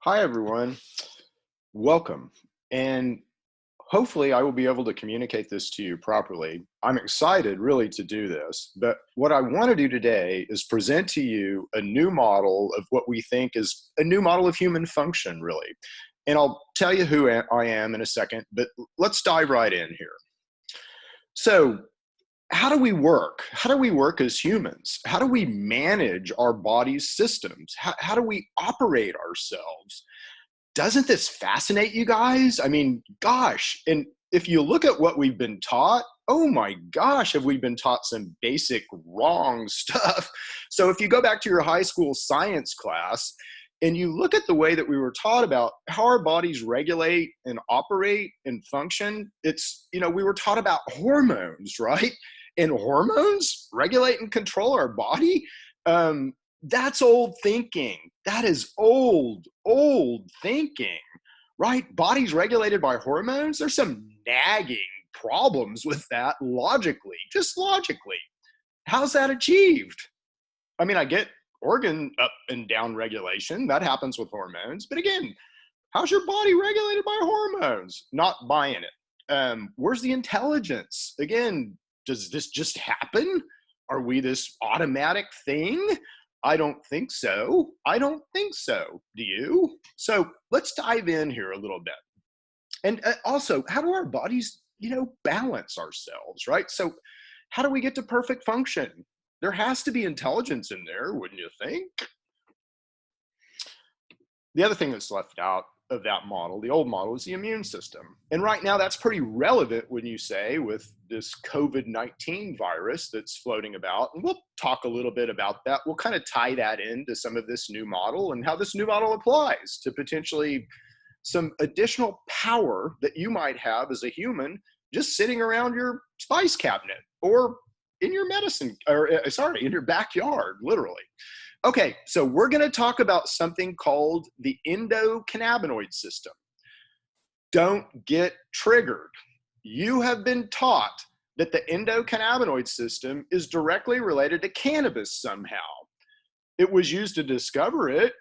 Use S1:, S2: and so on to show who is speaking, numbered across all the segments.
S1: Hi, everyone. Welcome. And hopefully, I will be able to communicate this to you properly. I'm excited really to do this. But what I want to do today is present to you a new model of what we think is a new model of human function, really. And I'll tell you who I am in a second, but let's dive right in here. So, how do we work? How do we work as humans? How do we manage our body's systems? How do we operate ourselves? Doesn't this fascinate you guys? I mean, gosh, and if you look at what we've been taught, oh my gosh, have we been taught some basic wrong stuff? So if you go back to your high school science class and you look at the way that we were taught about how our bodies regulate and operate and function, we were taught about hormones, right? And hormones regulate and control our body. That's old thinking. That is old thinking, right? Body's regulated by hormones. There's some nagging problems with that logically, just logically. How's that achieved? I mean, I get organ up and down regulation. That happens with hormones. But again, how's your body regulated by hormones? Not buying it. Where's the intelligence? Again, does this just happen? Are we this automatic thing? I don't think so. I don't think so. Do you? So let's dive in here a little bit. And also, how do our bodies, balance ourselves, right? So how do we get to perfect function? There has to be intelligence in there, wouldn't you think? The other thing that's left out of that model, the old model, is the immune system. And right now that's pretty relevant when you say with this COVID-19 virus that's floating about. And we'll talk a little bit about that. We'll kind of tie that into some of this new model and how this new model applies to potentially some additional power that you might have as a human just sitting around your spice cabinet or in your in your backyard, literally. Okay, so we're going to talk about something called the endocannabinoid system. Don't get triggered. You have been taught that the endocannabinoid system is directly related to cannabis somehow. It was used to discover it.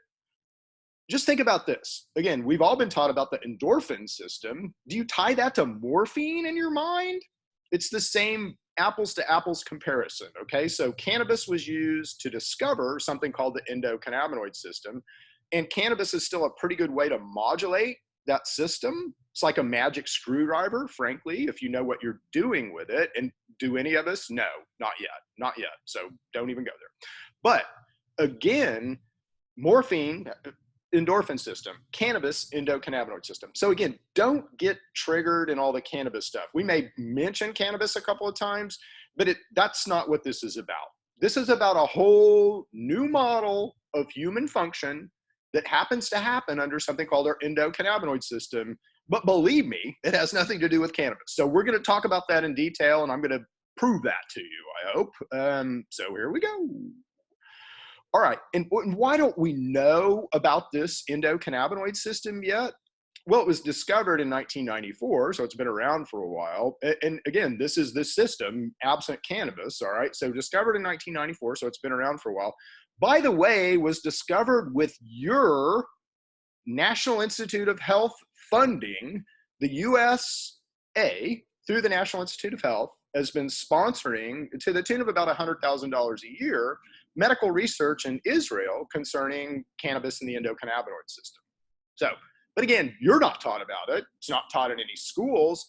S1: Just think about this. Again, we've all been taught about the endorphin system. Do you tie that to morphine in your mind? It's the same apples to apples comparison, okay? So cannabis was used to discover something called the endocannabinoid system, and cannabis is still a pretty good way to modulate that system. It's like a magic screwdriver, frankly, if you know what you're doing with it. And do any of us? No, not yet, not yet. So don't even go there. But again, morphine, endorphin system, cannabis, endocannabinoid system. So again, don't get triggered in all the cannabis stuff. We may mention cannabis a couple of times, but that's not what this is about. This is about a whole new model of human function that happens to happen under something called our endocannabinoid system. But believe me, it has nothing to do with cannabis. So we're going to talk about that in detail, and I'm going to prove that to you, I hope. So here we go. All right, and why don't we know about this endocannabinoid system yet? Well, it was discovered in 1994, so it's been around for a while. And again, this is this system, absent cannabis, all right? So discovered in 1994, so it's been around for a while. By the way, was discovered with your National Institute of Health funding. The USA, through the National Institute of Health, has been sponsoring, to the tune of about $100,000 a year, medical research in Israel concerning cannabis and the endocannabinoid system. So, but again, you're not taught about it. It's not taught in any schools,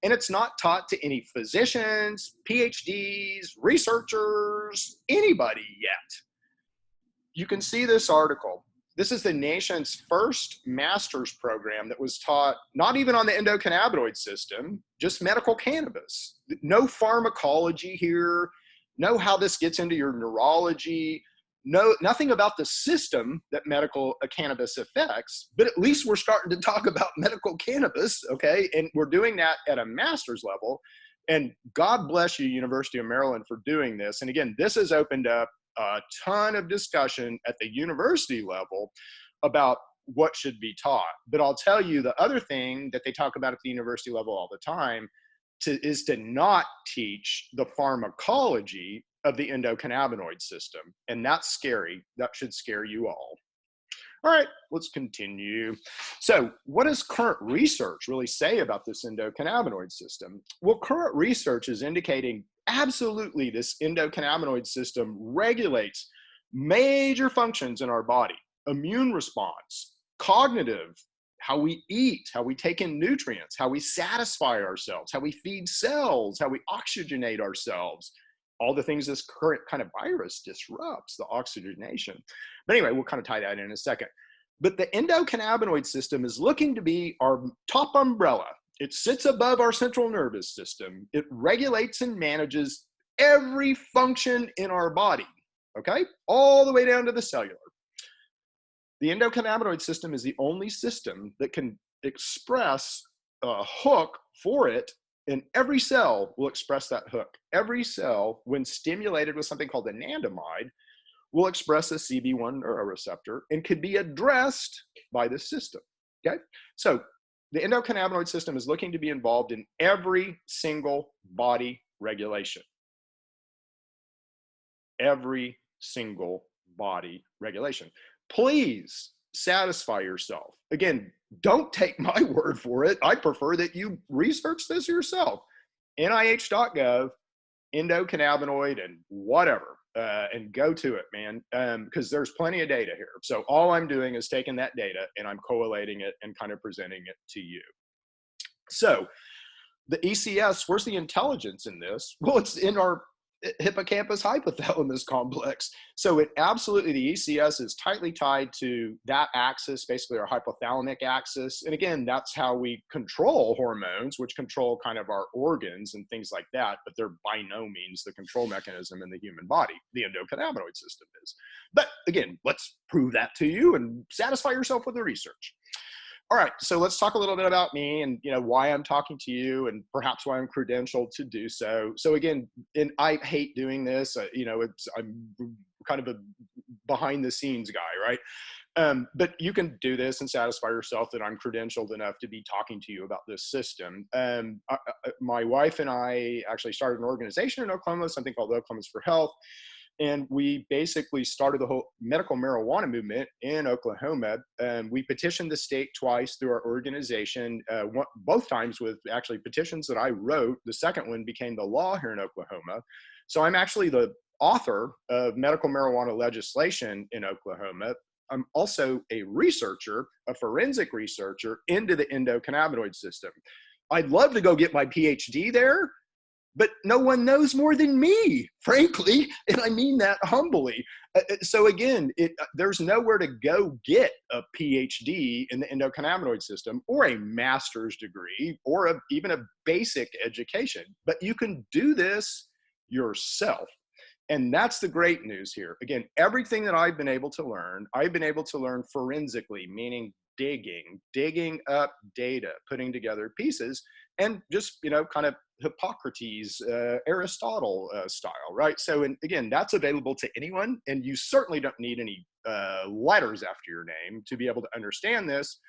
S1: and it's not taught to any physicians, PhDs, researchers, anybody yet. You can see this article. This is the nation's first master's program that was taught not even on the endocannabinoid system, just medical cannabis. No pharmacology here, no how this gets into your neurology, nothing about the system that medical cannabis affects, but at least we're starting to talk about medical cannabis, okay? And we're doing that at a master's level. And God bless you, University of Maryland, for doing this. And again, this has opened up a ton of discussion at the university level about what should be taught. But I'll tell you, the other thing that they talk about at the university level all the time is to not teach the pharmacology of the endocannabinoid system. And that's scary. That should scare you all. All right, let's continue. So, what does current research really say about this endocannabinoid system? Well, current research is indicating absolutely this endocannabinoid system regulates major functions in our body: immune response, cognitive, how we eat, how we take in nutrients, how we satisfy ourselves, how we feed cells, how we oxygenate ourselves, all the things this current kind of virus disrupts, the oxygenation. But anyway, we'll kind of tie that in a second. But the endocannabinoid system is looking to be our top umbrella. It sits above our central nervous system. It regulates and manages every function in our body, okay? All the way down to the cellular. The endocannabinoid system is the only system that can express a hook for it, and every cell will express that hook. Every cell, when stimulated with something called anandamide, will express a CB1 neuroreceptor and could be addressed by this system, okay? So the endocannabinoid system is looking to be involved in every single body regulation. Every single body regulation. Please satisfy yourself. Again, don't take my word for it. I prefer that you research this yourself. NIH.gov, endocannabinoid, and whatever, and go to it, man, because there's plenty of data here. So all I'm doing is taking that data and I'm collating it and kind of presenting it to you. So the ECS, where's the intelligence in this? Well, it's in our hippocampus hypothalamus complex. So it absolutely, the ECS is tightly tied to that axis, basically our hypothalamic axis. And again, that's how we control hormones, which control kind of our organs and things like that, but they're by no means the control mechanism in the human body. The endocannabinoid system is. But again, let's prove that to you and satisfy yourself with the research. All right, so let's talk a little bit about me and why I'm talking to you and perhaps why I'm credentialed to do so. So again, and I hate doing this. I'm kind of a behind the scenes guy, right? But you can do this and satisfy yourself that I'm credentialed enough to be talking to you about this system. My wife and I actually started an organization in Oklahoma, something called Oklahoma's for Health. And we basically started the whole medical marijuana movement in Oklahoma. We petitioned the state twice through our organization, both times with actually petitions that I wrote. The second one became the law here in Oklahoma. So I'm actually the author of medical marijuana legislation in Oklahoma. I'm also a researcher, a forensic researcher into the endocannabinoid system. I'd love to go get my PhD there, but no one knows more than me, frankly, and I mean that humbly. So again, there's nowhere to go get a PhD in the endocannabinoid system or a master's degree or even a basic education, but you can do this yourself. And that's the great news here. Again, everything that I've been able to learn forensically, meaning digging up data, putting together pieces, and just, kind of Hippocrates, Aristotle style, right? So, and again, that's available to anyone, and you certainly don't need any letters after your name to be able to understand this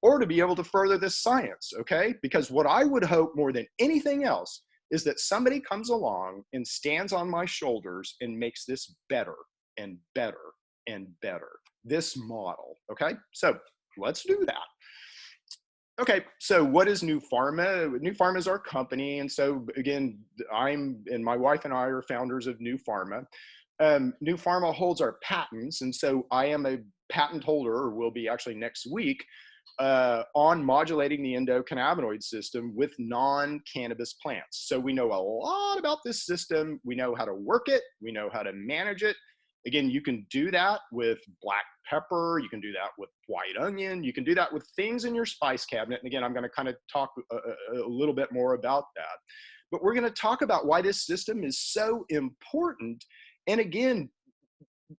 S1: or to be able to further this science, okay? Because what I would hope more than anything else is that somebody comes along and stands on my shoulders and makes this better and better and better, this model, okay? So let's do that. Okay, so what is New Pharma? New Pharma is our company. And so again, my wife and I are founders of New Pharma. New Pharma holds our patents. And so I am a patent holder, or will be actually next week, on modulating the endocannabinoid system with non-cannabis plants. So we know a lot about this system. We know how to work it. We know how to manage it. Again, you can do that with black pepper. You can do that with white onion. You can do that with things in your spice cabinet. And again, I'm going to kind of talk a little bit more about that. But we're going to talk about why this system is so important. And again,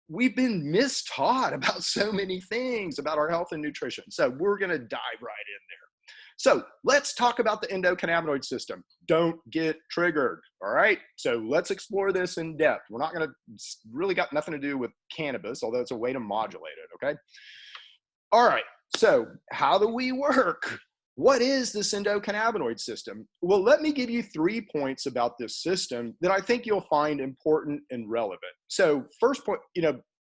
S1: we've been mistaught about so many things about our health and nutrition. So we're going to dive right in there. So let's talk about the endocannabinoid system. Don't get triggered, all right? So let's explore this in depth. We're not going to, really got nothing to do with cannabis, although it's a way to modulate it, okay? All right, so how do we work? What is this endocannabinoid system? Well, let me give you 3 points about this system that I think you'll find important and relevant. So first point,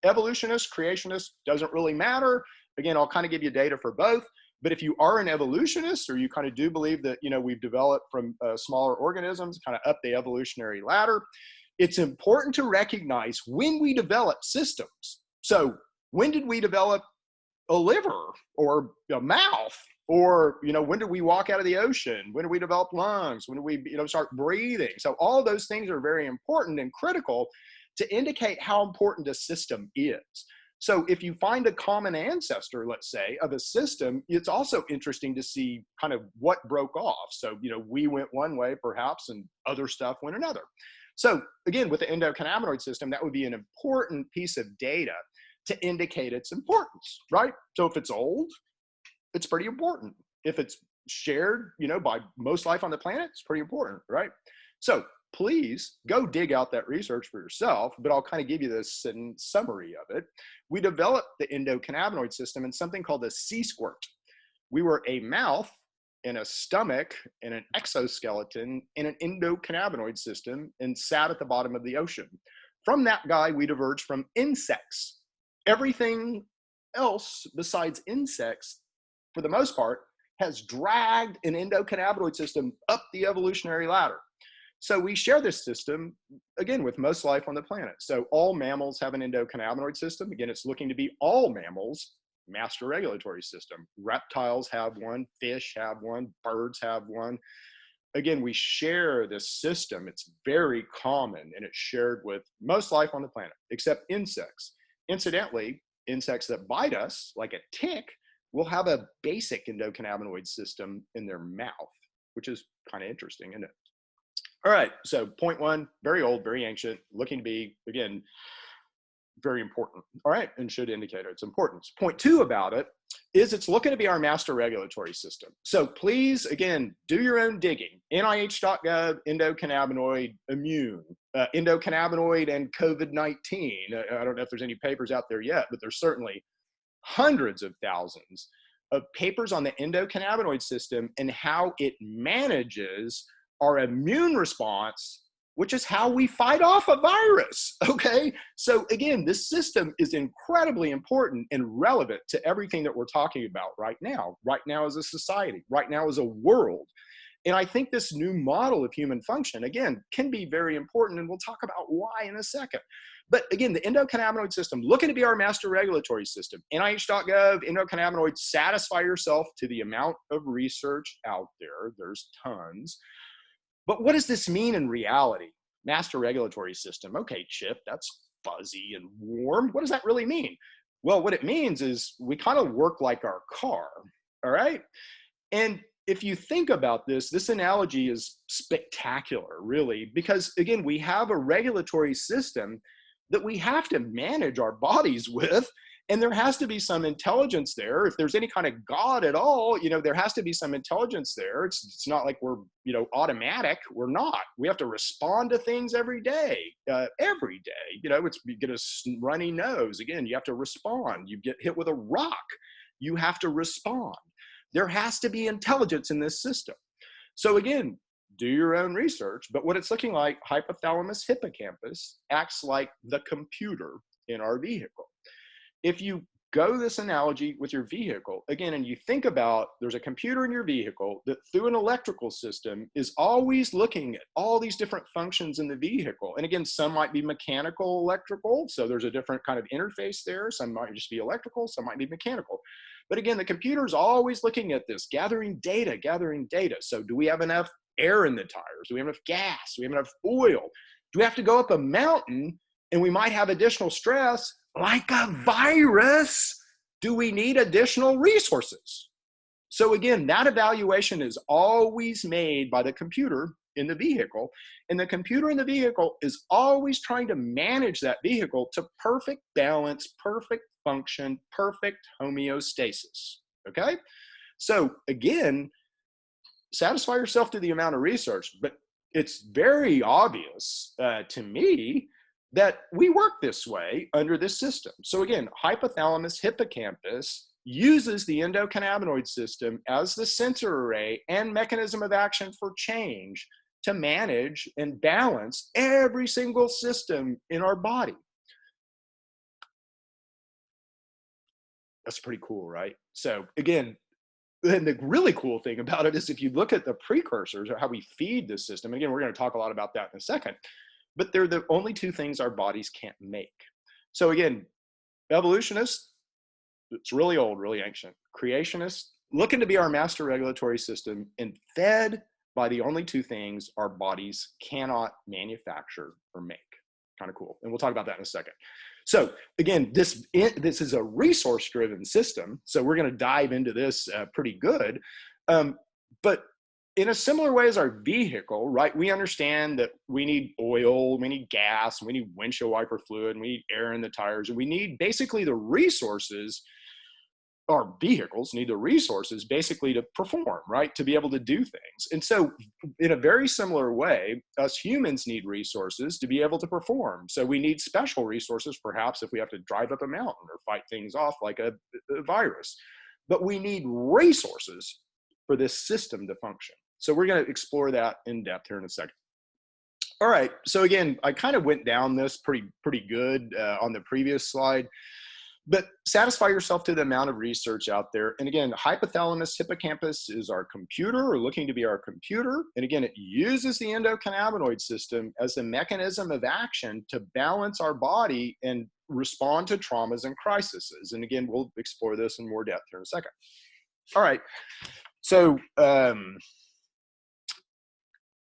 S1: Evolutionist, creationist, doesn't really matter. Again, I'll kind of give you data for both. But if you are an evolutionist, or you kind of do believe that, we've developed from smaller organisms, kind of up the evolutionary ladder, it's important to recognize when we develop systems. So when did we develop a liver or a mouth? Or, when did we walk out of the ocean? When did we develop lungs? When did we, start breathing? So all of those things are very important and critical to indicate how important a system is. So if you find a common ancestor, let's say, of a system, it's also interesting to see kind of what broke off. So, we went one way perhaps and other stuff went another. So again, with the endocannabinoid system, that would be an important piece of data to indicate its importance, right? So if it's old, it's pretty important. If it's shared, by most life on the planet, it's pretty important, right? So please go dig out that research for yourself, but I'll kind of give you this summary of it. We developed the endocannabinoid system in something called the sea squirt. We were a mouth and a stomach and an exoskeleton and an endocannabinoid system and sat at the bottom of the ocean. From that guy, we diverged from insects. Everything else besides insects, for the most part, has dragged an endocannabinoid system up the evolutionary ladder. So we share this system, again, with most life on the planet. So all mammals have an endocannabinoid system. Again, it's looking to be all mammals, master regulatory system. Reptiles have one, fish have one, birds have one. Again, we share this system. It's very common, and it's shared with most life on the planet, except insects. Incidentally, insects that bite us, like a tick, will have a basic endocannabinoid system in their mouth, which is kind of interesting, isn't it? All right, so point one, very old, very ancient, looking to be, again, very important. All right, and should indicate its importance. Point two about it is it's looking to be our master regulatory system. So please, again, do your own digging. NIH.gov, endocannabinoid, immune, endocannabinoid and COVID-19. I don't know if there's any papers out there yet, but there's certainly hundreds of thousands of papers on the endocannabinoid system and how it manages our immune response, which is how we fight off a virus, okay? So again, this system is incredibly important and relevant to everything that we're talking about right now as a society, right now as a world. And I think this new model of human function, again, can be very important, and we'll talk about why in a second. But again, the endocannabinoid system, looking to be our master regulatory system. NIH.gov, endocannabinoid, satisfy yourself to the amount of research out there. There's tons. But what does this mean in reality? Master regulatory system. Okay, Chip, that's fuzzy and warm. What does that really mean? Well, what it means is we kind of work like our car, all right? And if you think about this, this analogy is spectacular, really, because again, we have a regulatory system that we have to manage our bodies with. And there has to be some intelligence there. If there's any kind of God at all, there has to be some intelligence there. It's not like we're, automatic. We're not. We have to respond to things every day. Every day. You get a runny nose. Again, you have to respond. You get hit with a rock. You have to respond. There has to be intelligence in this system. So again, do your own research. But what it's looking like, hypothalamus hippocampus acts like the computer in our vehicle. If you go this analogy with your vehicle, again, and you think about there's a computer in your vehicle that through an electrical system is always looking at all these different functions in the vehicle. And again, some might be mechanical, electrical. So there's a different kind of interface there. Some might just be electrical, some might be mechanical. But again, the computer is always looking at this, gathering data. So do we have enough air in the tires? Do we have enough gas? Do we have enough oil? Do we have to go up a mountain and we might have additional stress? Like a virus, do we need additional resources? So again, that evaluation is always made by the computer in the vehicle, and the computer in the vehicle is always trying to manage that vehicle to perfect balance, perfect function, perfect homeostasis, okay? So again, satisfy yourself to the amount of research, but it's very obvious to me that we work this way under this system. So again, hypothalamus hippocampus uses the endocannabinoid system as the sensor array and mechanism of action for change to manage and balance every single system in our body. That's pretty cool, right? So again, and the really cool thing about it is if you look at the precursors or how we feed this system, again, we're going to talk a lot about that in a second, but they're the only two things our bodies can't make. So again, evolutionists, it's really old, really ancient. Creationists, looking to be our master regulatory system and fed by the only two things our bodies cannot manufacture or make. Kind of cool. And we'll talk about that in a second. So again, this is a resource-driven system. So we're going to dive into this pretty good. But in a similar way as our vehicle, right? We understand that we need oil, we need gas, we need windshield wiper fluid, and we need air in the tires, and we need basically the resources. Our vehicles need the resources basically to perform, right? To be able to do things. And so in a very similar way, us humans need resources to be able to perform. So we need special resources, perhaps if we have to drive up a mountain or fight things off like a virus. But we need resources for this system to function. So we're going to explore that in depth here in a second. All right, so again, I kind of went down this pretty good on the previous slide. But satisfy yourself to the amount of research out there. And again, hypothalamus hippocampus is our computer, or looking to be our computer. And again, it uses the endocannabinoid system as a mechanism of action to balance our body and respond to traumas and crises. And again, we'll explore this in more depth here in a second. All right, so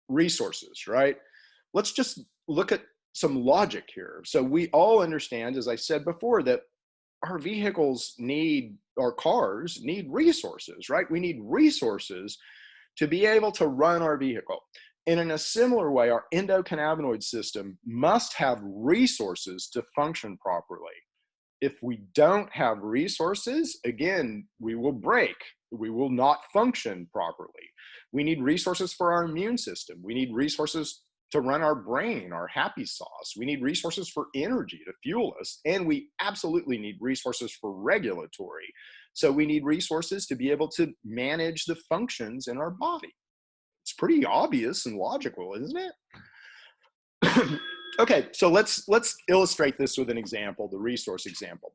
S1: resources, right? Let's just look at some logic here. So we all understand, as I said before, that our vehicles our cars need resources, right? We need resources to be able to run our vehicle. And in a similar way, our endocannabinoid system must have resources to function properly. If we don't have resources, again, we will break. We will not function properly. We need resources for our immune system. We need resources to run our brain, our happy sauce. We need resources for energy to fuel us. And we absolutely need resources for regulatory. So we need resources to be able to manage the functions in our body. It's pretty obvious and logical, isn't it? Okay, so let's illustrate this with an example, the resource example.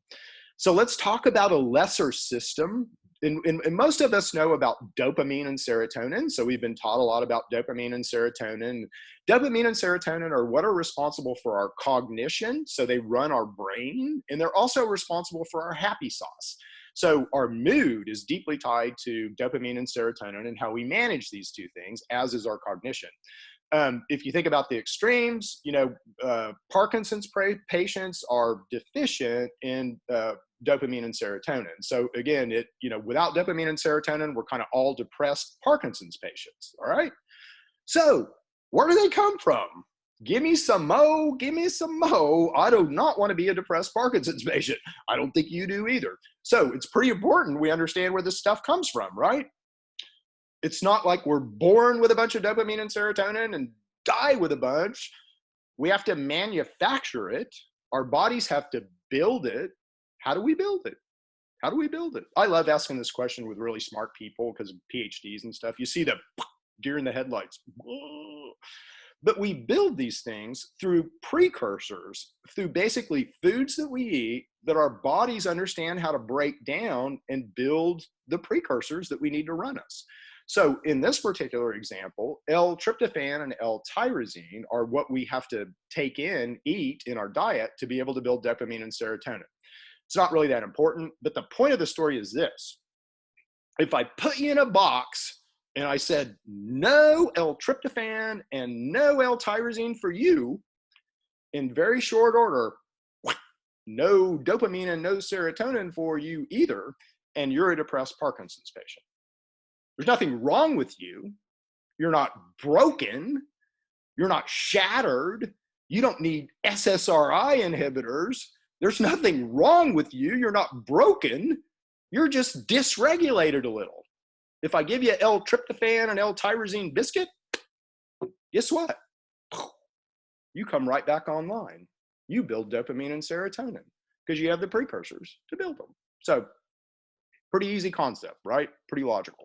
S1: So let's talk about a lesser system. And most of us know about dopamine and serotonin. So we've been taught a lot about dopamine and serotonin. Dopamine and serotonin are what are responsible for our cognition. So they run our brain, and they're also responsible for our happy sauce. So our mood is deeply tied to dopamine and serotonin and how we manage these two things, as is our cognition. If you think about the extremes, Parkinson's patients are deficient in dopamine and serotonin. So again, without dopamine and serotonin, we're kind of all depressed Parkinson's patients. All right. So where do they come from? Give me some mo, give me some mo. I do not want to be a depressed Parkinson's patient. I don't think you do either. So it's pretty important we understand where this stuff comes from, right? It's not like we're born with a bunch of dopamine and serotonin and die with a bunch. We have to manufacture it. Our bodies have to build it. How do we build it? How do we build it? I love asking this question with really smart people because of PhDs and stuff. You see the deer in the headlights. Whoa. But we build these things through precursors, through basically foods that we eat that our bodies understand how to break down and build the precursors that we need to run us. So in this particular example, L-tryptophan and L-tyrosine are what we have to eat in our diet to be able to build dopamine and serotonin. It's not really that important, but the point of the story is this. If I put you in a box and I said, no L-tryptophan and no L-tyrosine for you, in very short order, no dopamine and no serotonin for you either, and you're a depressed Parkinson's patient. There's nothing wrong with you. You're not broken. You're not shattered. You don't need SSRI inhibitors. There's nothing wrong with you. You're not broken. You're just dysregulated a little. If I give you L-tryptophan and L-tyrosine biscuit, guess what? You come right back online. You build dopamine and serotonin because you have the precursors to build them. So pretty easy concept, right? Pretty logical.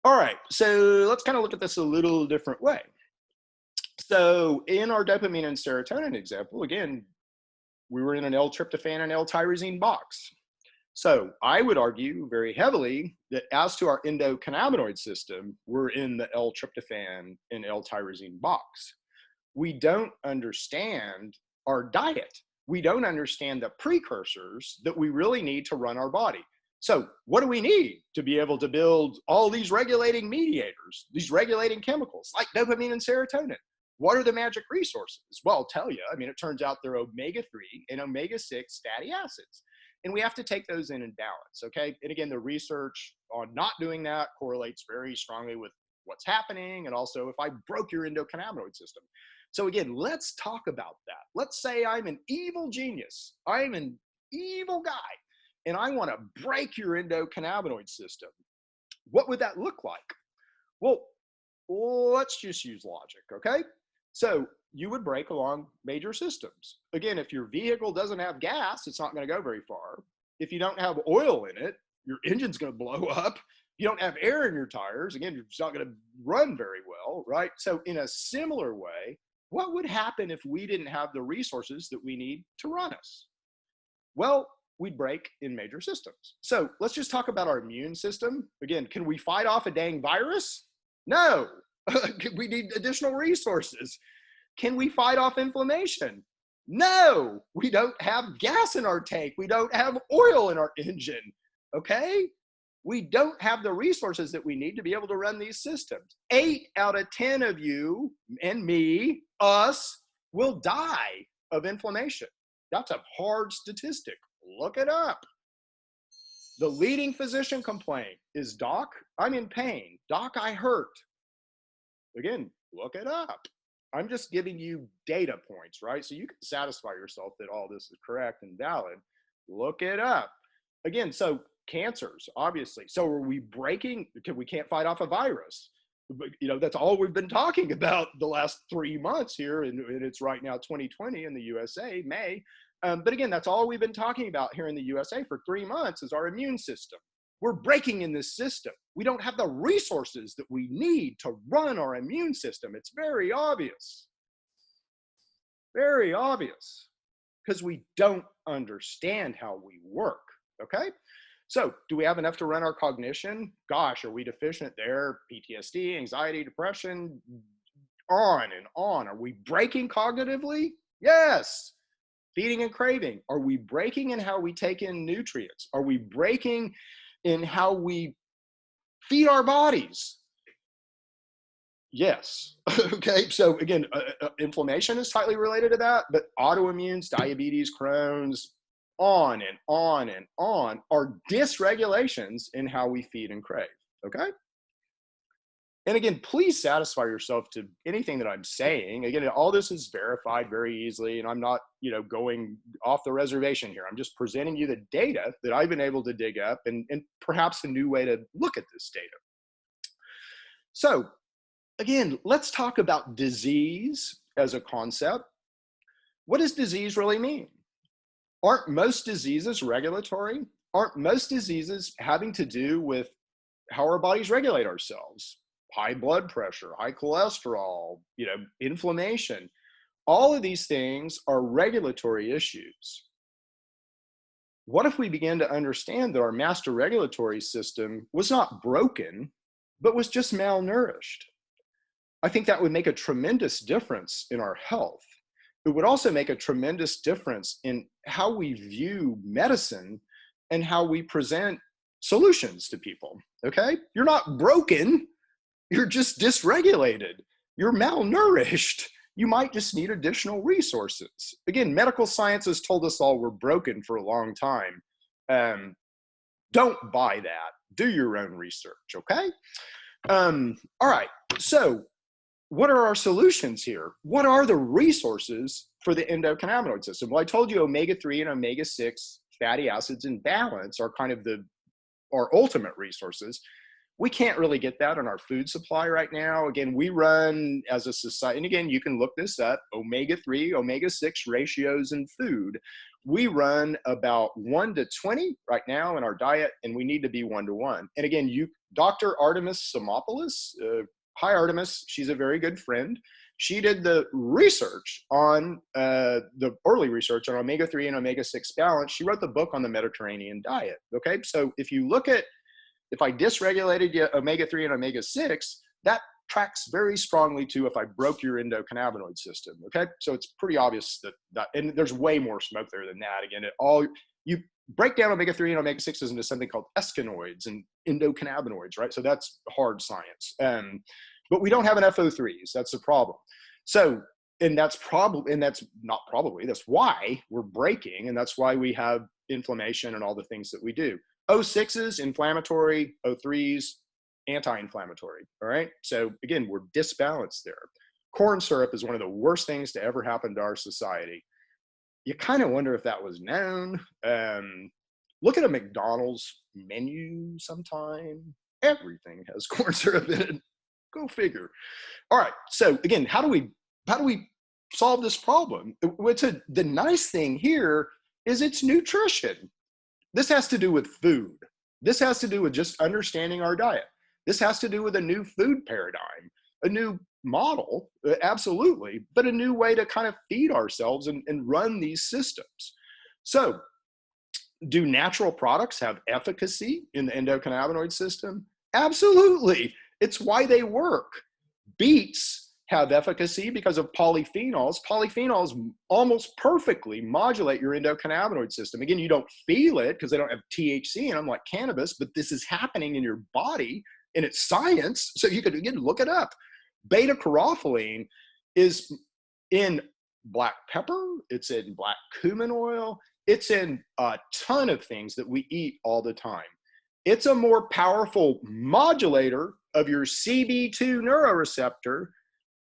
S1: All right, so let's kind of look at this a little different way. So in our dopamine and serotonin example, again, we were in an L-tryptophan and L-tyrosine box. So I would argue very heavily that as to our endocannabinoid system, we're in the L-tryptophan and L-tyrosine box. We don't understand our diet. We don't understand the precursors that we really need to run our body. So what do we need to be able to build all these regulating mediators, these regulating chemicals like dopamine and serotonin? What are the magic resources? Well, I'll tell you. I mean, it turns out they're omega-3 and omega-6 fatty acids. And we have to take those in balance, okay? And again, the research on not doing that correlates very strongly with what's happening, and also if I broke your endocannabinoid system. So again, let's talk about that. Let's say I'm an evil genius. I'm an evil guy, and I want to break your endocannabinoid system. What would that look like? Well, let's just use logic, okay? So you would break along major systems. Again, if your vehicle doesn't have gas, it's not going to go very far. If you don't have oil in it, your engine's going to blow up. You don't have air in your tires, again, it's not going to run very well, right? So in a similar way, what would happen if we didn't have the resources that we need to run us? Well, we'd break in major systems. So let's just talk about our immune system. Again, can we fight off a dang virus? No. We need additional resources. Can we fight off inflammation? No. We don't have gas in our tank. We don't have oil in our engine. Okay? We don't have the resources that we need to be able to run these systems. 8 out of 10 of you and me, us, will die of inflammation. That's a hard statistic. Look it up. The leading physician complaint is, Doc, I'm in pain. Doc, I hurt. Again, look it up. I'm just giving you data points, right? So you can satisfy yourself that all this is correct and valid. Look it up. Again, so cancers, obviously. So are we breaking, we can't fight off a virus. But, you know, that's all we've been talking about the last 3 months here, and it's right now 2020 in the USA, May. But again, that's all we've been talking about here in the USA for 3 months is our immune system. We're breaking in this system. We don't have the resources that we need to run our immune system. It's very obvious. Very obvious. Because we don't understand how we work, okay? So do we have enough to run our cognition? Gosh, are we deficient there? PTSD, anxiety, depression, on and on. Are we breaking cognitively? Yes. Feeding and craving. Are we breaking in how we take in nutrients? Are we breaking in how we feed our bodies? Yes. Okay. So again, inflammation is tightly related to that, but autoimmunes, diabetes, Crohn's, on and on and on are dysregulations in how we feed and crave. Okay. And again, please satisfy yourself to anything that I'm saying. Again, all this is verified very easily, and I'm not, going off the reservation here. I'm just presenting you the data that I've been able to dig up and perhaps a new way to look at this data. So again, let's talk about disease as a concept. What does disease really mean? Aren't most diseases regulatory? Aren't most diseases having to do with how our bodies regulate ourselves? High blood pressure, high cholesterol, inflammation. All of these things are regulatory issues. What if we began to understand that our master regulatory system was not broken, but was just malnourished? I think that would make a tremendous difference in our health. It would also make a tremendous difference in how we view medicine and how we present solutions to people, okay? You're not broken. You're just dysregulated. You're malnourished. You might just need additional resources. Again, medical science has told us all we're broken for a long time. Don't buy that. Do your own research, okay? All right, so what are our solutions here? What are the resources for the endocannabinoid system? Well, I told you omega-3 and omega-6 fatty acids in balance are kind of our ultimate resources. We can't really get that in our food supply right now. Again, we run as a society, and again, you can look this up, omega-3, omega-6 ratios in food. We run about 1 to 20 right now in our diet, and we need to be 1 to 1. And again, Dr. Artemis Simopoulos, hi Artemis, she's a very good friend. She did the research on the early research on omega-3 and omega-6 balance. She wrote the book on the Mediterranean diet. Okay, so if you look at, if I dysregulated omega-3 and omega-6, that tracks very strongly to if I broke your endocannabinoid system. Okay, so it's pretty obvious that and there's way more smoke there than that. Again, you break down omega-3 and omega-6s into something called escanoids and endocannabinoids, right? So that's hard science. But we don't have enough O3s. That's the problem. So, and that's why we're breaking, and that's why we have inflammation and all the things that we do. O6s, inflammatory, O3s, anti-inflammatory, all right? So again, we're disbalanced there. Corn syrup is one of the worst things to ever happen to our society. You kind of wonder if that was known. Look at a McDonald's menu sometime. Everything has corn syrup in it. Go figure. All right, so again, how do we solve this problem? The nice thing here is it's nutrition. This has to do with food. This has to do with just understanding our diet. This has to do with a new food paradigm, a new model, absolutely, but a new way to kind of feed ourselves and run these systems. So, do natural products have efficacy in the endocannabinoid system? Absolutely. It's why they work. Beets have efficacy because of polyphenols. Polyphenols almost perfectly modulate your endocannabinoid system. Again, you don't feel it because they don't have THC in them like cannabis, but this is happening in your body and it's science. So you could, again, look it up. Beta carotene is in black pepper. It's in black cumin oil. It's in a ton of things that we eat all the time. It's a more powerful modulator of your CB2 neuroreceptor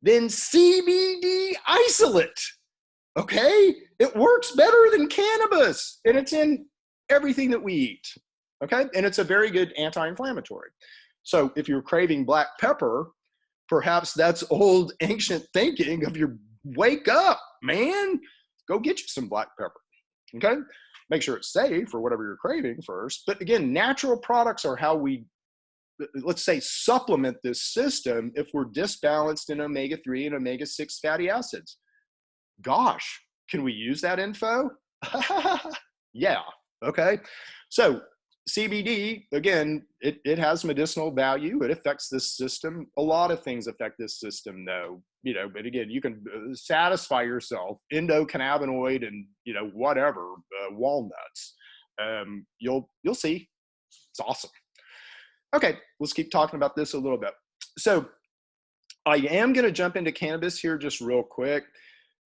S1: than CBD isolate. Okay? It works better than cannabis, and it's in everything that we eat. Okay? And it's a very good anti-inflammatory. So if you're craving black pepper, perhaps that's old ancient thinking of your wake up, man. Go get you some black pepper. Okay? Make sure it's safe or whatever you're craving first. But again, natural products are how we, let's say, supplement this system if we're disbalanced in omega-3 and omega-6 fatty acids. Gosh, can we use that info? Yeah, okay. So CBD, again, it has medicinal value. It affects this system. A lot of things affect this system though, but again, you can satisfy yourself, endocannabinoid and, whatever, walnuts. You'll see, it's awesome. Okay, let's keep talking about this a little bit. So I am going to jump into cannabis here just real quick.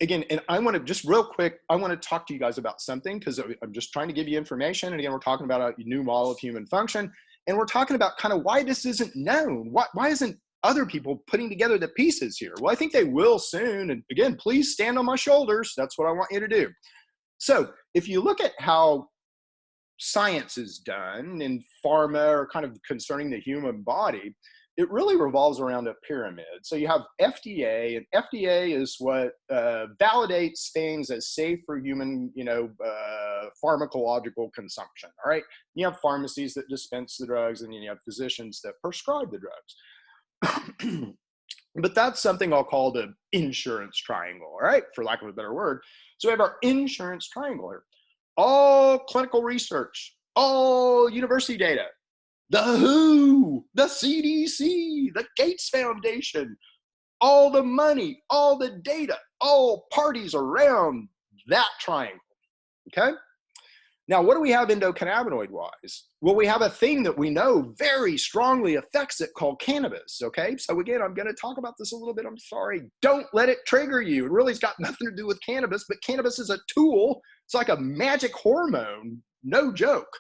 S1: Again, and I want to just real quick, I want to talk to you guys about something because I'm just trying to give you information. And again, we're talking about a new model of human function. And we're talking about kind of why this isn't known. Why isn't other people putting together the pieces here? Well, I think they will soon. And again, please stand on my shoulders. That's what I want you to do. So if you look at how science is done in pharma or kind of concerning the human body, it really revolves around a pyramid. So you have FDA, and FDA is what validates things as safe for human, pharmacological consumption. All right. You have pharmacies that dispense the drugs, and you have physicians that prescribe the drugs. But that's something I'll call the insurance triangle. All right, for lack of a better word. So we have our insurance triangle here. All clinical research, all university data, the WHO, the CDC, the Gates Foundation, all the money, all the data, all parties around that triangle, okay? Now, what do we have endocannabinoid-wise? Well, we have a thing that we know very strongly affects it called cannabis, okay? So again, I'm gonna talk about this a little bit, I'm sorry. Don't let it trigger you. It really has got nothing to do with cannabis, but cannabis is a tool. It's like a magic hormone, no joke.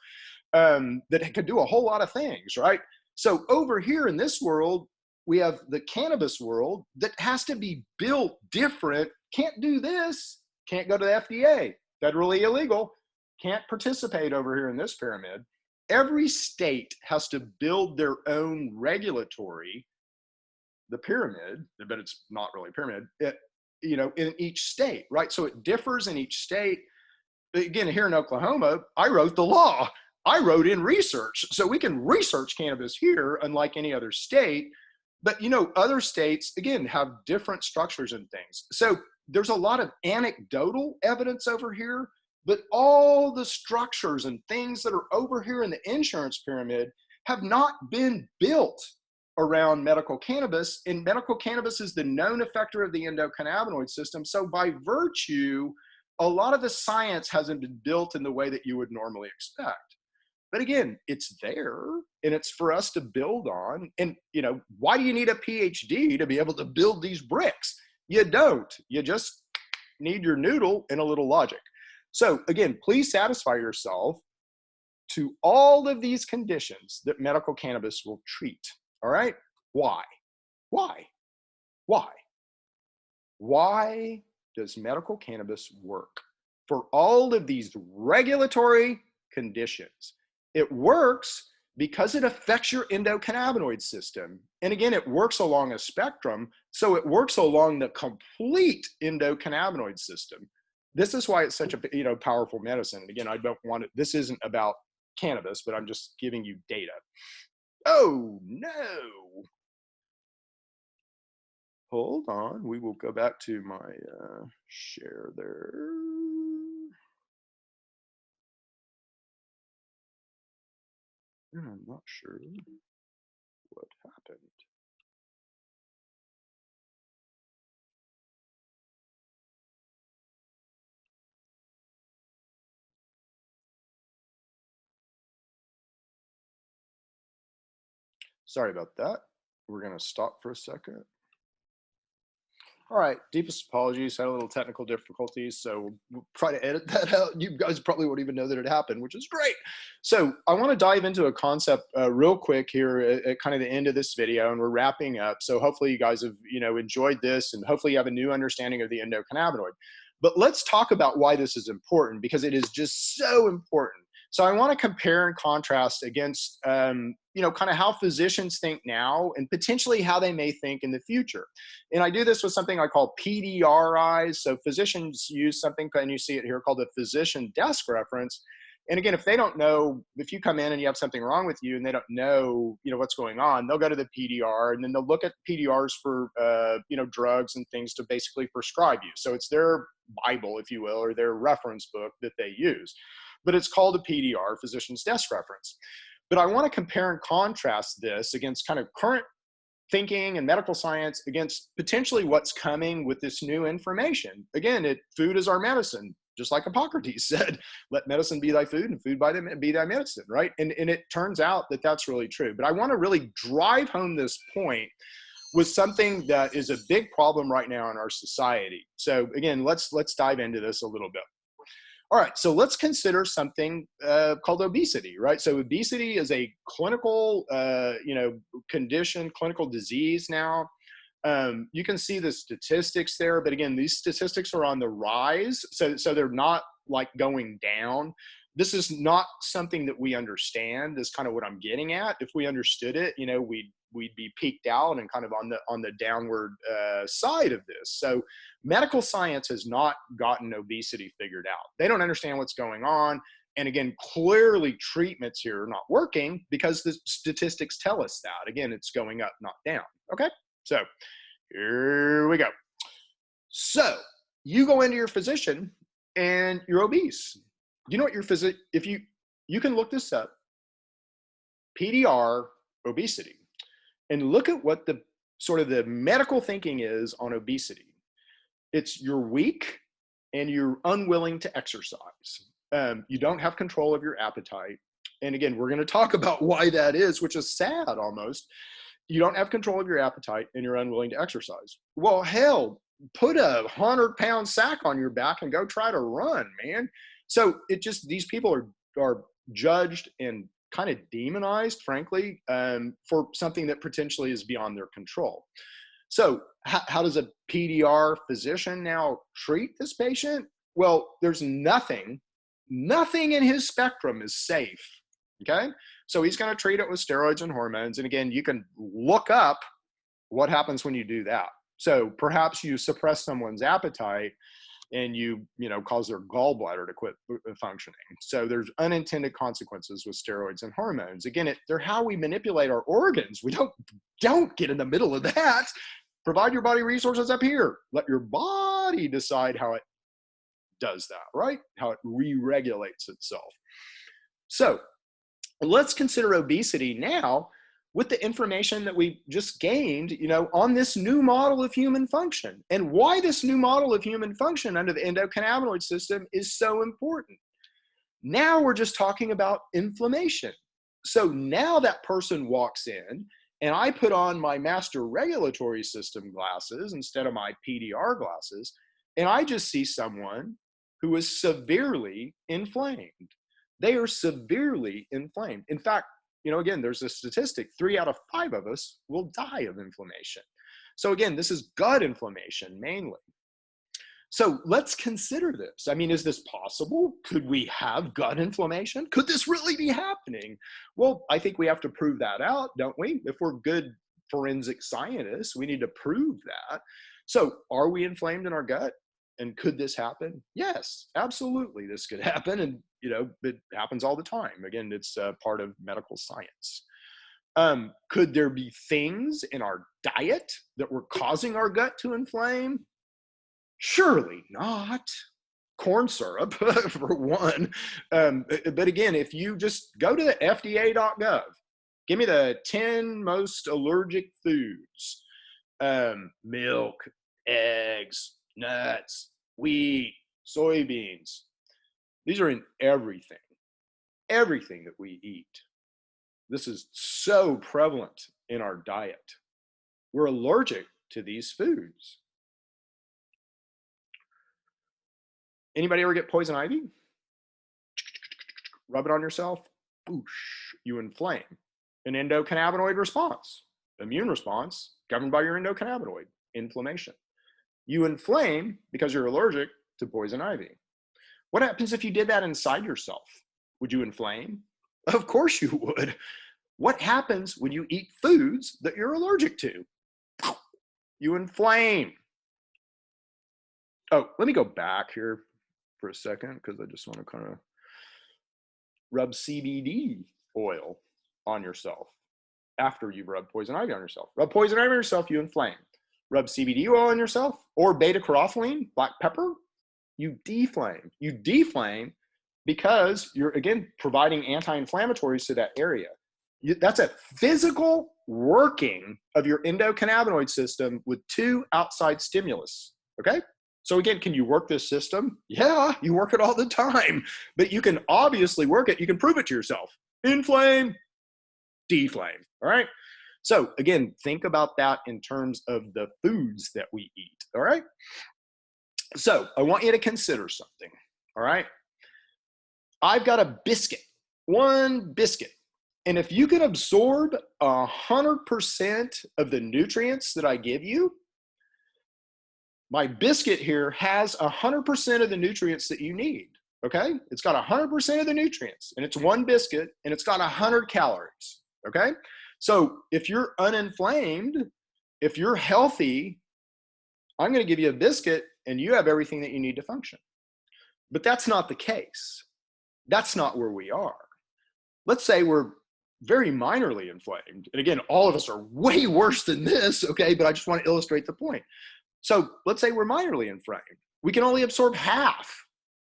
S1: That can do a whole lot of things, right? So over here in this world, we have the cannabis world that has to be built different. Can't do this, can't go to the FDA, federally illegal, can't participate over here in this pyramid. Every state has to build their own regulatory, the pyramid, but it's not really a pyramid, in each state, right? So it differs in each state. Again, here in Oklahoma, I wrote the law. I wrote in research. So we can research cannabis here, unlike any other state. But other states, again, have different structures and things. So there's a lot of anecdotal evidence over here, but all the structures and things that are over here in the insurance pyramid have not been built around medical cannabis. And medical cannabis is the known effector of the endocannabinoid system. So by virtue, a lot of the science hasn't been built in the way that you would normally expect. But again, it's there and it's for us to build on. And, why do you need a PhD to be able to build these bricks? You don't. You just need your noodle and a little logic. So again, please satisfy yourself to all of these conditions that medical cannabis will treat. All right? Why? Why? Why? Why does medical cannabis work for all of these regulatory conditions? It works because it affects your endocannabinoid system. And again, it works along a spectrum, so it works along the complete endocannabinoid system. This is why it's such a powerful medicine. And again, I don't want it, this isn't about cannabis, but I'm just giving you data. Oh no. Hold on, we will go back to my share there. I'm not sure what happened. Sorry about that. We're going to stop for a second. All right, deepest apologies. Had a little technical difficulties, so we'll try to edit that out. You guys probably won't even know that it happened, which is great. So I want to dive into a concept real quick here at kind of the end of this video, and we're wrapping up. So hopefully you guys have enjoyed this, and hopefully you have a new understanding of the endocannabinoid. But let's talk about why this is important, because it is just so important. So I want to compare and contrast against, kind of how physicians think now and potentially how they may think in the future. And I do this with something I call PDRIs. So physicians use something, and you see it here, called a physician desk reference. And again, if they don't know, if you come in and you have something wrong with you and they don't know, what's going on, they'll go to the PDR and then they'll look at PDRs for, drugs and things to basically prescribe you. So it's their Bible, if you will, or their reference book that they use. But it's called a PDR, physician's desk reference. But I want to compare and contrast this against kind of current thinking and medical science against potentially what's coming with this new information. Again, food is our medicine, just like Hippocrates said, let medicine be thy food and food be thy medicine, right? And it turns out that that's really true. But I want to really drive home this point with something that is a big problem right now in our society. So again, let's dive into this a little bit. All right, so let's consider something called obesity, right? So obesity is a clinical, condition, clinical disease now. You can see the statistics there, but again, these statistics are on the rise, so they're not like going down. This is not something that we understand. Is kind of what I'm getting at. If we understood it, we'd be peaked out and kind of on the downward side of this. So medical science has not gotten obesity figured out. They don't understand what's going on. And again, clearly treatments here are not working because the statistics tell us that. Again, it's going up, not down. Okay, so here we go. So you go into your physician and you're obese. You know what your physician, if you can look this up, PDR obesity, and look at what the sort of the medical thinking is on obesity. It's you're weak and you're unwilling to exercise. You don't have control of your appetite. And again, we're going to talk about why that is, which is sad almost. You don't have control of your appetite and you're unwilling to exercise. Well, hell, put a 100-pound sack on your back and go try to run, man. So these people are judged and kind of demonized, frankly, for something that potentially is beyond their control. So how does a PDR physician now treat this patient? Well, there's nothing in his spectrum is safe, okay? So he's going to treat it with steroids and hormones. And again, you can look up what happens when you do that. So perhaps you suppress someone's appetite, and cause their gallbladder to quit functioning. So there's unintended consequences with steroids and hormones. Again, they're how we manipulate our organs. We don't get in the middle of that. Provide your body resources up here. Let your body decide how it does that, right? How it re-regulates itself. So let's consider obesity now with the information that we just gained, on this new model of human function, and why this new model of human function under the endocannabinoid system is so important. Now we're just talking about inflammation. So now that person walks in and I put on my master regulatory system glasses instead of my PDR glasses, and I just see someone who is severely inflamed. They are severely inflamed. In fact, again, there's a statistic, 3 out of 5 of us will die of inflammation. So again, this is gut inflammation mainly. So let's consider this. I mean, is this possible? Could we have gut inflammation? Could this really be happening? Well, I think we have to prove that out, don't we? If we're good forensic scientists, we need to prove that. So are we inflamed in our gut? And could this happen? Yes, absolutely. This could happen. And, it happens all the time. Again, it's part of medical science. Could there be things in our diet that were causing our gut to inflame? Surely not. Corn syrup, for one. But again, if you just go to the FDA.gov, give me the 10 most allergic foods. Milk, eggs, nuts, wheat, soybeans. These are in everything that we eat. This is so prevalent in our diet. We're allergic to these foods. Anybody ever get poison ivy? Rub it on yourself, boosh, you inflame. An endocannabinoid response, immune response governed by your endocannabinoid, inflammation. You inflame because you're allergic to poison ivy. What happens if you did that inside yourself? Would you inflame? Of course you would. What happens when you eat foods that you're allergic to? You inflame. Oh, let me go back here for a second because I just want to kind of rub CBD oil on yourself after you've rubbed poison ivy on yourself. Rub poison ivy on yourself, you inflame. Rub CBD oil on yourself or beta-caroteline, black pepper, you deflame. You deflame because you're, again, providing anti-inflammatories to that area. That's a physical working of your endocannabinoid system with 2 outside stimulus, okay? So again, can you work this system? Yeah, you work it all the time, but you can obviously work it. You can prove it to yourself. Inflame, deflame, all right? So again, think about that in terms of the foods that we eat, all right? So I want you to consider something, all right? I've got a biscuit, 1 biscuit. And if you can absorb 100% of the nutrients that I give you, my biscuit here has 100% of the nutrients that you need, okay? It's got 100% of the nutrients, and it's 1 biscuit, and it's got 100 calories, okay? So if you're uninflamed, if you're healthy, I'm gonna give you a biscuit, and you have everything that you need to function. But that's not the case. That's not where we are. Let's say we're very minorly inflamed. And again, all of us are way worse than this, okay? But I just want to illustrate the point. So let's say we're minorly inflamed. We can only absorb half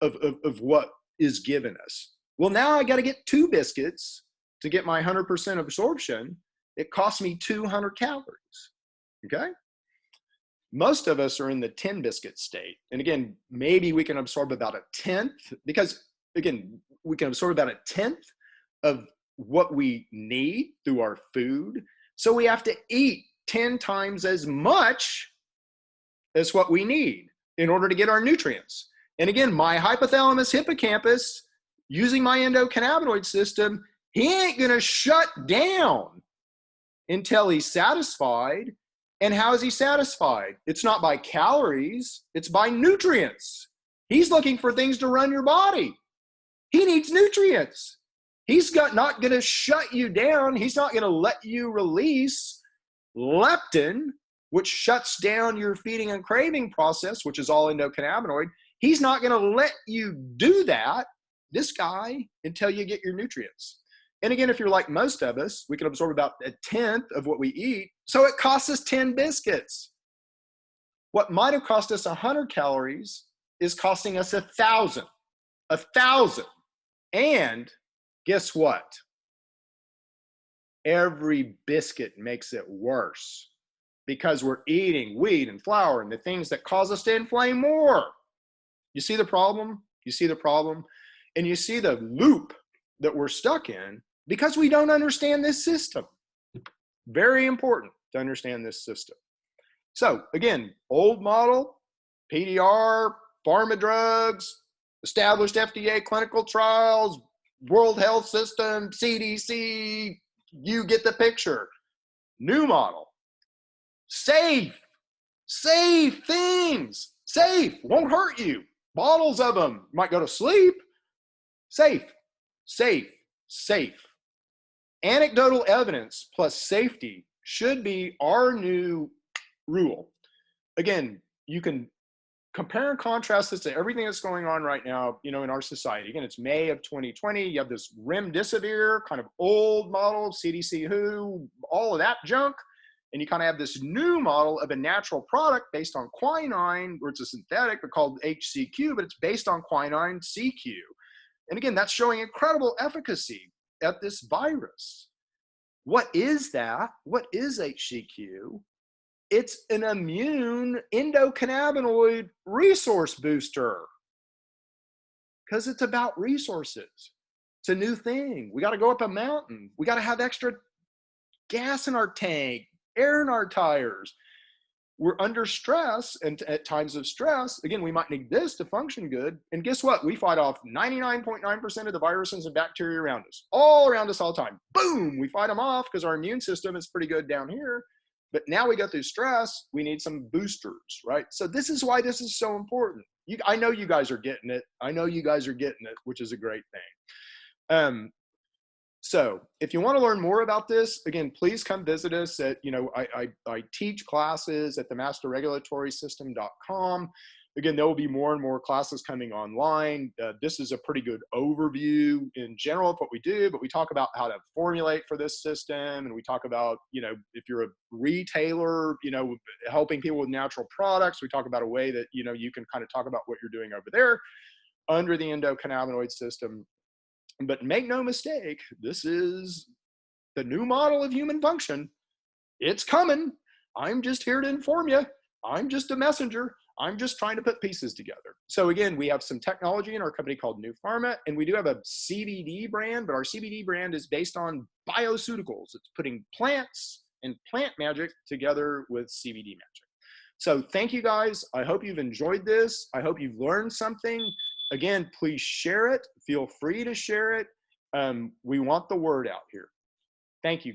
S1: of what is given us. Well, now I got to get 2 biscuits to get my 100% absorption. It costs me 200 calories, okay? Most of us are in the 10 biscuit state. And again, maybe we can absorb about 1/10 because, again, we can absorb about 1/10 of what we need through our food. So we have to eat 10 times as much as what we need in order to get our nutrients. And again, my hypothalamus hippocampus, using my endocannabinoid system, he ain't gonna shut down until he's satisfied. And how is he satisfied? It's not by calories, it's by nutrients. He's looking for things to run your body. He needs nutrients. He's not gonna shut you down. He's not gonna let you release leptin, which shuts down your feeding and craving process, which is all endocannabinoid. He's not going to let you do that, this guy, until you get your nutrients. And again, if you're like most of us, we can absorb about 1/10 of what we eat. So it costs us 10 biscuits. What might have cost us 100 calories is costing us 1,000. 1,000. And guess what? Every biscuit makes it worse because we're eating wheat and flour and the things that cause us to inflame more. You see the problem? You see the problem? And you see the loop that we're stuck in because we don't understand this system. Very important to understand this system. So again, old model, PDR, pharma drugs, established FDA clinical trials, World Health System, CDC, you get the picture. New model, safe things, safe, won't hurt you. Bottles of them, might go to sleep. Safe. Anecdotal evidence plus safety should be our new rule. Again, you can compare and contrast this to everything that's going on right now, in our society. Again, it's May of 2020. You have this remdesivir, kind of old model, CDC WHO, all of that junk. And you kind of have this new model of a natural product based on quinine, where it's a synthetic, but called HCQ, but it's based on quinine CQ. And again, that's showing incredible efficacy at this virus. What is that? What is HCQ? It's an immune endocannabinoid resource booster because it's about resources. It's a new thing. We got to go up a mountain. We got to have extra gas in our tank, air in our tires. We're under stress, and at times of stress, again, we might need this to function good. And guess what? We fight off 99.9% of the viruses and bacteria around us, all around us all the time. Boom, we fight them off because our immune system is pretty good down here. But now we go through stress, we need some boosters, right? So this is why this is so important. I know you guys are getting it. Which is a great thing. So if you want to learn more about this, again, please come visit us at, I teach classes at themasterregulatorysystem.com. Again, there will be more and more classes coming online. This is a pretty good overview in general of what we do, but we talk about how to formulate for this system. And we talk about, if you're a retailer, helping people with natural products, we talk about a way that, you can kind of talk about what you're doing over there under the endocannabinoid system. But make no mistake, this is the new model of human function. It's coming. I'm just here to inform you. I'm just a messenger. I'm just trying to put pieces together. So again, we have some technology in our company called New Pharma, and we do have a CBD brand, but our CBD brand is based on bioceuticals. It's putting plants and plant magic together with CBD magic. So thank you guys. I hope you've enjoyed this. I hope you've learned something. Again, please share it. Feel free to share it. We want the word out here. Thank you.